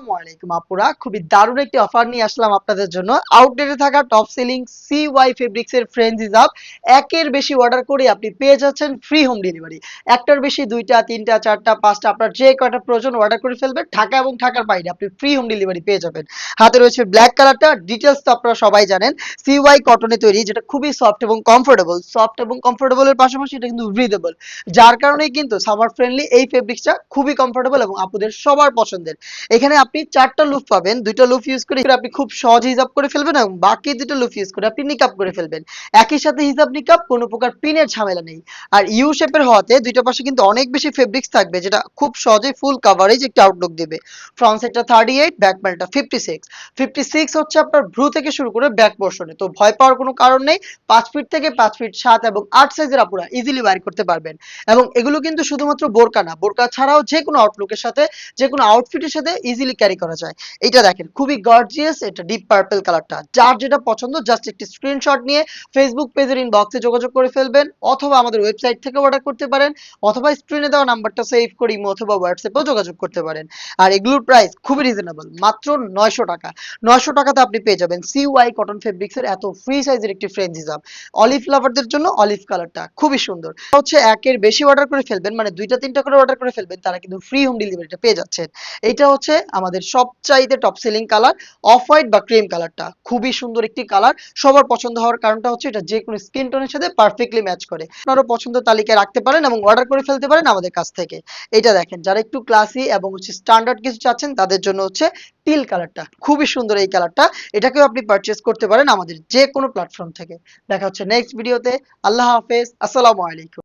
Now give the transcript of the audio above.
আসসালামু আলাইকুম আপুরা, খুবই দারুণ একটি অফার নিয়ে আসলাম আপনাদের জন্য। আউটলেটে থাকা টপ সেলিং সিওয়াই ফেব্রিক্স এর ফ্রেন্ডস আপ একের বেশি অর্ডার করে আপনি পেয়ে যাচ্ছেন ফ্রি হোম ডেলিভারি। একটার বেশি দুইটা তিনটা চারটা পাঁচটা আপনার যে কয়টা প্রয়োজন অর্ডার করে ফেলবেন, ঢাকা এবং ঢাকার বাইরে আপনি ফ্রি হোম ডেলিভারি পেয়ে যাবেন। হাতে রয়েছে ব্ল্যাক কালারটা, ডিটেলস তো আপনারা সবাই জানেন। সিওয়াই কটনে তৈরি, যেটা খুবই সফট এবং কমফোর্টেবল। সফট এবং কমফোর্টেবলের পাশাপাশি এটা কিন্তু ব্রিদেবল, যার কারণেই কিন্তু সামার ফ্রেন্ডলি এই ফেব্রিক্সটা খুবই কমফোর্টেবল এবং আপুদের সবার পছন্দের। এখানে আপনি ৪ টা লুফ পাবেন। ২ টা লুফ ইউজ করে আপনি খুব সহজে হিজাব করে ফেলবেন এবং বাকি ২ টা লুফ ইউজ করে আপনি নিকাব করে ফেলবেন। একই সাথে হিজাব নিকাব, কোনো প্রকার পিনের ঝামেলা নেই। আর ইউ শেপের হওয়াতে ২ টা পাশে কিন্তু অনেক বেশি ফেব্রিক্স থাকবে, যেটা খুব সহজেই ফুল কভারেজ একটা আউটলুক দিবে। ফ্রন্ট সাইডটা 38, ব্যাক প্যানেলটা 56। 56 হচ্ছে আপনার ভ্রু থেকে শুরু করে ব্যাক পোরশনে। তো ভয় পাওয়ার কোনো কারণ নেই। ৫ ফিট থেকে ৫ ফিট ৭ এবং ৮ সাইজের আপুরা ইজিলি ওয়্যার করতে পারবেন। এবং এগুলো কিন্তু শুধুমাত্র বোরকা না, বোরকা ছাড়াও যেকোনো আউটলুকের সাথে, যেকোনো আউটফিটের সাথে ইজিলি ক্যারি করা যায়। এইটা দেখেন খুবই গর্জিয়াস, এটা ডিপ পার্পল কালারটা। যার যেটা পছন্দ জাস্ট একটি স্ক্রিনশট নিয়ে ফেসবুক পেজের ইনবক্সে যোগাযোগ করে ফেলবেন, অথবা আমাদের ওয়েবসাইট থেকে অর্ডার করতে পারেন, অথবা স্ক্রিনে দেওয়া নাম্বারটা সেভ করে ইমো অথবা হোয়াটসঅ্যাপেও যোগাযোগ করতে পারেন। আর এগুলোর প্রাইস খুবই রিজনেবল, মাত্র ৯০০ টাকা। ৯০০ টাকাতে আপনি পেয়ে যাবেন সিওয়াই কটন ফেব্রিক্সের এত ফ্রি সাইজের একটি ফ্রেঞ্চ হিজাব। অলিভ লাভারদের জন্য অলিভ কালারটা খুবই সুন্দর হচ্ছে। একের বেশি অর্ডার করে ফেলবেন, মানে দুইটা তিনটা করে অর্ডার করে ফেলবেন, তারা কিন্তু ফ্রি হোম ডেলিভারিটা পেয়ে যাচ্ছেন। এইটা হচ্ছে আমাদের সবচাইতে top selling colour, off white বা ক্রিম কালারটা খুবই সুন্দর একটি কালার। সবার পছন্দ হওয়ার কারণটা হচ্ছে এটা যে কোনো স্কিন টোনের সাথে পারফেক্টলি ম্যাচ করে। আপনারও পছন্দ তালিকায় রাখতে পারেন এবং অর্ডার করে ফেলতে পারেন আমাদের কাছ থেকে। এটা দেখেন, যারা একটু ক্লাসি এবং হচ্ছে স্ট্যান্ডার্ড কিছু চাচ্ছেন তাদের জন্য হচ্ছে টিল কালারটা খুবই সুন্দর। এই কালারটা এটাকেও আপনি পারচেজ করতে পারেন আমাদের যে কোনো প্ল্যাটফর্ম থেকে। দেখা হচ্ছে নেক্সট ভিডিওতে। আল্লাহ হাফেজ, আসসালামু আলাইকুম।